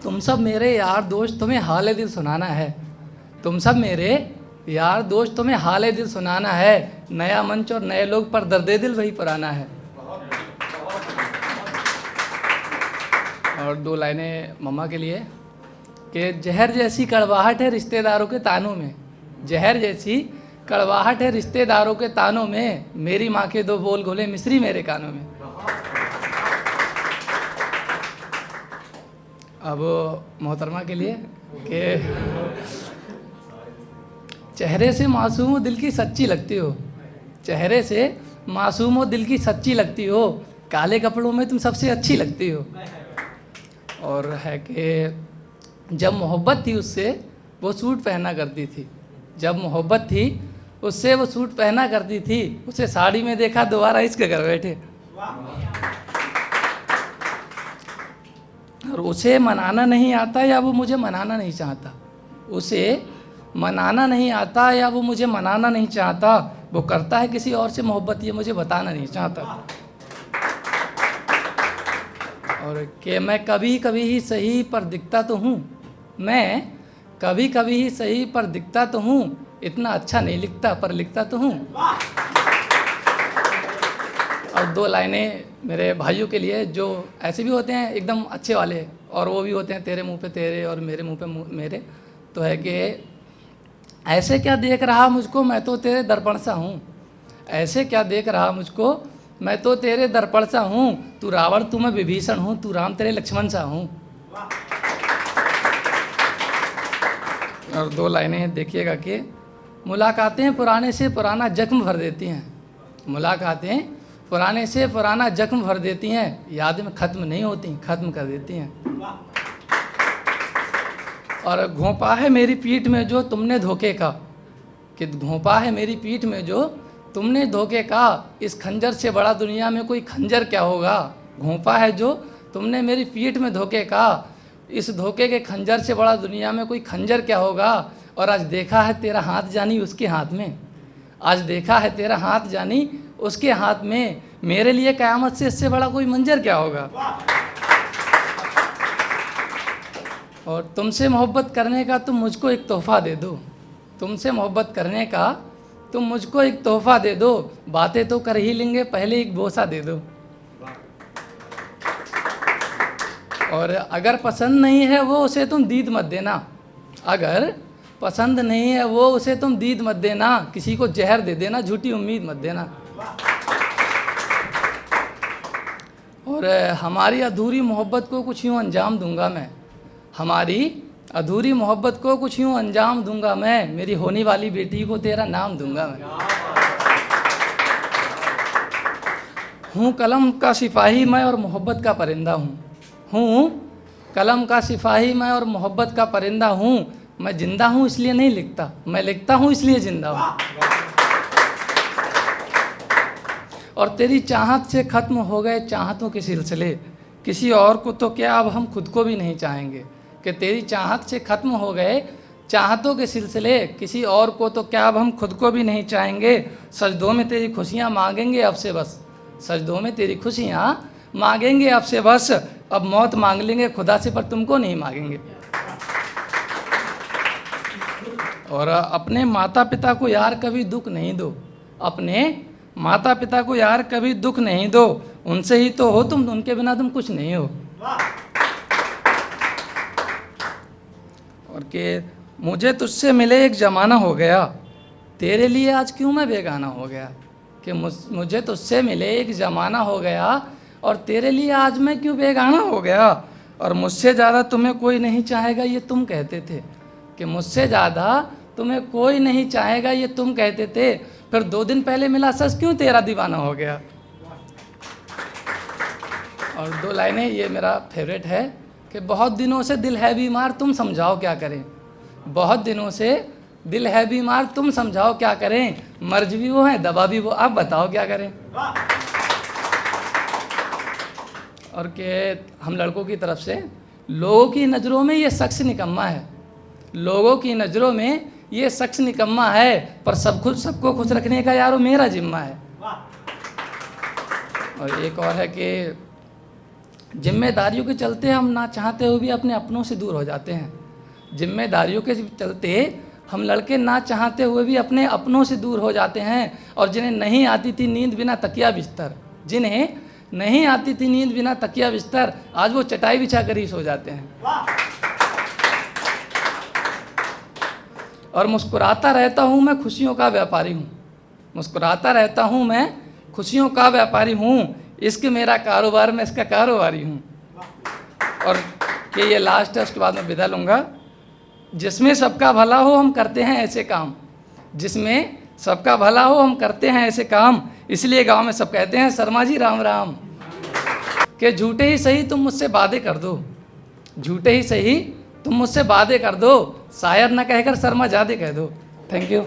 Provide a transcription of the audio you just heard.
तुम सब मेरे यार दोस्त तुम्हें हाल दिल सुनाना है। तुम सब मेरे यार दोस्त तुम्हें हाल दिल सुनाना है। नया मंच और नए लोग पर दर्द दिल वही पुराना है। और 2 लाइनें मम्मा के लिए कि जहर जैसी कड़वाहट है रिश्तेदारों के तानों में। जहर जैसी कड़वाहट है रिश्तेदारों के तानों में। मेरी माँ के 2 बोल घुले मिश्री मेरे कानों में। अब मोहतरमा के लिए कि चेहरे से मासूम हो दिल की सच्ची लगती हो। चेहरे से मासूम हो दिल की सच्ची लगती हो। काले कपड़ों में तुम सबसे अच्छी लगती हो। और है कि जब मोहब्बत थी उससे वो सूट पहना करती थी। जब मोहब्बत थी उससे वो सूट पहना करती थी। उसे साड़ी में देखा दोबारा इश्क कर बैठे। और उसे मनाना नहीं आता या वो मुझे मनाना नहीं चाहता। उसे मनाना नहीं आता या वो मुझे मनाना नहीं चाहता। वो करता है किसी और से मोहब्बत, ये मुझे बताना नहीं चाहता। और कि मैं कभी कभी ही सही पर दिखता तो हूँ। मैं कभी कभी ही सही पर दिखता तो हूँ। इतना अच्छा नहीं लिखता पर लिखता तो हूँ। और 2 लाइनें मेरे भाइयों के लिए जो ऐसे भी होते हैं एकदम अच्छे वाले, और वो भी होते हैं तेरे मुंह पे तेरे और मेरे मुंह पे मेरे। तो है कि ऐसे क्या देख रहा मुझको, मैं तो तेरे दर्पण सा हूँ। ऐसे क्या देख रहा मुझको, मैं तो तेरे दर्पण सा हूँ। तू रावण तू मैं विभीषण हूँ, तू राम तेरे लक्ष्मण सा हूँ। और 2 लाइनें देखिएगा कि मुलाकातें पुराने से पुराना जख्म भर देती हैं। मुलाकातें पुराने से पुराना जख्म भर देती हैं। यादें ख़त्म नहीं होती, ख़त्म कर देती हैं। और घोंपा है मेरी पीठ में जो तुमने धोखे का, कि घोंपा है मेरी पीठ में जो तुमने धोखे का। इस खंजर से बड़ा दुनिया में कोई खंजर क्या होगा। घोंपा है जो तुमने मेरी पीठ में धोखे का। इस धोखे के खंजर से बड़ा दुनिया में कोई खंजर क्या होगा। और आज देखा है तेरा हाथ जानी उसके हाथ में। आज देखा है तेरा हाथ जानी उसके हाथ में। मेरे लिए क़यामत से इससे बड़ा कोई मंजर क्या होगा। और तुमसे मोहब्बत करने का तुम मुझको एक तोहफ़ा दे दो। तुमसे मोहब्बत करने का तुम मुझको एक तोहफ़ा दे दो। बातें तो कर ही लेंगे, पहले एक बोसा दे दो। और अगर पसंद नहीं है वो उसे तुम दीद मत देना। अगर पसंद नहीं है वो उसे तुम दीद मत देना। किसी को जहर दे देना, झूठी उम्मीद मत देना। और हमारी अधूरी मोहब्बत को कुछ यूँ अंजाम दूंगा मैं। हमारी अधूरी मोहब्बत को कुछ यूँ अंजाम दूंगा मैं। मेरी होने वाली बेटी को तेरा नाम दूंगा मैं। हूँ कलम का सिपाही मैं और मोहब्बत का परिंदा हूँ। हूँ कलम का सिपाही मैं और मोहब्बत का परिंदा हूँ। मैं जिंदा हूँ इसलिए नहीं लिखता, मैं लिखता हूँ इसलिए जिंदा हूँ। और तेरी चाहत से ख़त्म हो गए चाहतों के सिलसिले। किसी और को तो क्या अब हम खुद को भी नहीं चाहेंगे। कि तेरी चाहत से ख़त्म हो गए चाहतों के सिलसिले। किसी और को तो क्या अब हम खुद को भी नहीं चाहेंगे। सजदों में तेरी खुशियाँ मांगेंगे अब से बस। सजदों में तेरी खुशियाँ मांगेंगे अब से बस। अब मौत मांग लेंगे खुदा से पर तुमको नहीं मांगेंगे। और अपने माता पिता को यार कभी दुख नहीं दो। अपने माता पिता को यार कभी दुख नहीं दो। उनसे ही तो हो तुम, उनके बिना तुम कुछ नहीं हो। और कि मुझे तुझसे मिले एक ज़माना हो गया, तेरे लिए आज क्यों मैं बेगाना हो गया। कि मुझे तुझसे मिले एक ज़माना हो गया और तेरे लिए आज मैं क्यों बेगाना हो गया। और मुझसे ज़्यादा तुम्हें कोई नहीं चाहेगा ये तुम कहते थे। कि मुझसे ज़्यादा तुम्हें कोई नहीं चाहेगा ये तुम कहते थे। फिर 2 दिन पहले मिला सच क्यों तेरा दीवाना हो गया। और 2 लाइनें ये मेरा फेवरेट है कि बहुत दिनों से दिल है बीमार तुम समझाओ क्या करें। बहुत दिनों से दिल है बीमार तुम समझाओ क्या करें। मर्ज भी वो है दवा भी वो, आप बताओ क्या करें। और कि हम लड़कों की तरफ से लोगों की नज़रों में ये शख्स निकम्मा है। लोगों की नज़रों में ये शख्स निकम्मा है पर सबको खुश रखने का यारो मेरा जिम्मा है। और एक और है कि जिम्मेदारियों के चलते हम ना चाहते हुए भी अपने अपनों से दूर हो जाते हैं। जिम्मेदारियों के चलते हम लड़के ना चाहते हुए भी अपने अपनों से दूर हो जाते हैं। और जिन्हें नहीं आती थी नींद बिना तकिया बिस्तर, जिन्हें नहीं आती थी नींद बिना तकिया बिस्तर, आज वो चटाई बिछा कर ही सो जाते हैं। और मुस्कुराता रहता हूँ मैं खुशियों का व्यापारी हूँ, मुस्कुराता रहता हूँ मैं खुशियों का व्यापारी हूँ, इश्क मेरा कारोबार मैं इसका कारोबारी हूँ। और कि ये लास्ट है, उसके बाद मैं विदा लूँगा। जिसमें सबका भला हो हम करते हैं ऐसे काम, जिसमें सबका भला हो हम करते हैं ऐसे काम, इसलिए गांव में सब कहते हैं शर्मा जी राम राम। कि झूठे ही सही तुम मुझसे वादे कर दो, झूठे ही सही तुम मुझसे वादे कर दो, शायर न कहकर शर्मा जादे कह दो। Thank you.